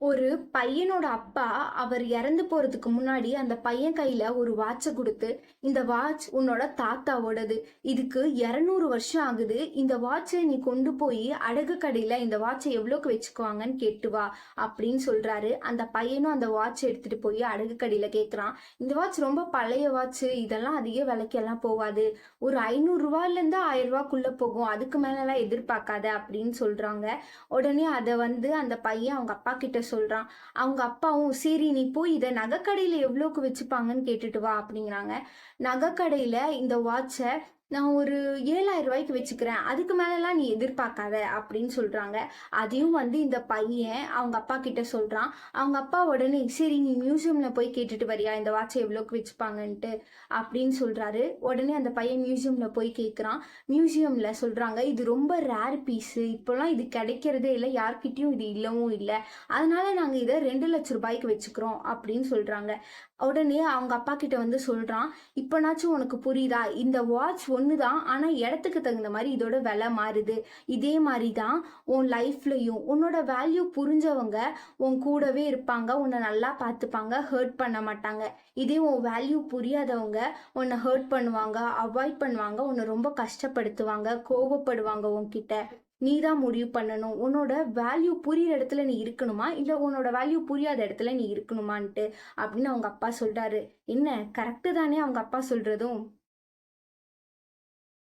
ஒரு பையனோட அப்பா அவர் இறந்து போறதுக்கு முன்னாடி அந்த பையன் கையில ஒரு வாட்ச குடுத்து, "இந்த வாட்ச் உன்னோட தாத்தாவோடது. இதுக்கு 200 வருஷம் ஆகுது. இந்த வாட்ச நீ கொண்டு போய் அடகு கடையில இந்த வாட்ச எவ்வளோக்கு வச்சுக்குவாங்கன்னு கேட்டு வா" அப்படின்னு சொல்றாரு. அந்த பையனும் அந்த வாட்ச எடுத்துட்டு போய் அடகு கடையில கேட்குறான். "இந்த வாட்ச் ரொம்ப பழைய வாட்சு. இதெல்லாம் அதிக விலைக்கெல்லாம் போகாது. ஒரு ரூ. 500லேருந்து ரூ. 1000க்குள்ள போகும். அதுக்கு மேலலாம் எதிர்பார்க்காத" அப்படின்னு சொல்றாங்க. உடனே அத வந்து அந்த பையன் அவங்க அப்பா கிட்ட சொல்றான். அவங்க அப்பாவும், "சரி நீ போய் இத நகைக்கடையில எவ்வளோக்கு வச்சுப்பாங்கன்னு கேட்டுட்டு வா" அப்படிங்கிறாங்க. நகைக்கடையில இந்த வாட்ச நான் ஒரு ரூ. 7,000க்கு வச்சுக்கிறேன். அதுக்கு மேலலாம் நீ எதிர்பார்க்காத அப்படின்னு சொல்றாங்க. அதையும் வந்து இந்த பையன் அவங்க அப்பா கிட்ட சொல்றான். அவங்க அப்பா உடனே, "சரி நீ மியூசியம்ல போய் கேட்டுட்டு வரியா? இந்த வாட்ச எவ்வளோக்கு வச்சுப்பாங்கன்ட்டு" அப்படின்னு சொல்றாரு. உடனே அந்த பையன் மியூசியம்ல போய் கேட்குறான். மியூசியம்ல சொல்றாங்க, "இது ரொம்ப ரேர் பீஸு. இப்போலாம் இது கிடைக்கிறதே இல்ல. யார்கிட்டயும் இது இல்லவும் இல்ல. அதனால நாங்க இத ரூ. 2,00,000க்கு வச்சுக்கிறோம்" அப்படின்னு சொல்றாங்க. உடனே அவங்க அப்பா கிட்ட வந்து சொல்றான், "இப்பனாச்சும் உனக்கு புரியுதா? இந்த வாட்ச் ஒண்ணு தான். ஆனா இடத்துக்கு தகுந்த மாரி இதோட விலை மாறுது. இதே மாரி தான் உன் லைஃப்லயும் உன்னோட வேல்யூ புரிஞ்சவங்க உன் கூடவே இருப்பாங்க. உன்ன நல்லா பார்த்துப்பாங்க. ஹர்ட் பண்ண மாட்டாங்க. இதே உன் வேல்யூ புரியாதவங்க உன்ன ஹர்ட் பண்ணுவாங்க, அவாய்ட் பண்ணுவாங்க. உன்ன ரொம்ப கஷ்டப்படுத்துவாங்க, கோவப்படுவாங்க உன்கிட்ட. நீ தான் முடிவு பண்ணணும். உன்னோட வேல்யூ புரியிற இடத்துல நீ இருக்கணுமா? இல்ல உன்னோட வேல்யூ புரியாத இடத்துல நீ இருக்கணுமான்ட்டு" அப்படின்னு அவங்க அப்பா சொல்றாரு. என்ன கரெக்ட்டு தானே அவங்க அப்பா சொல்றதும்?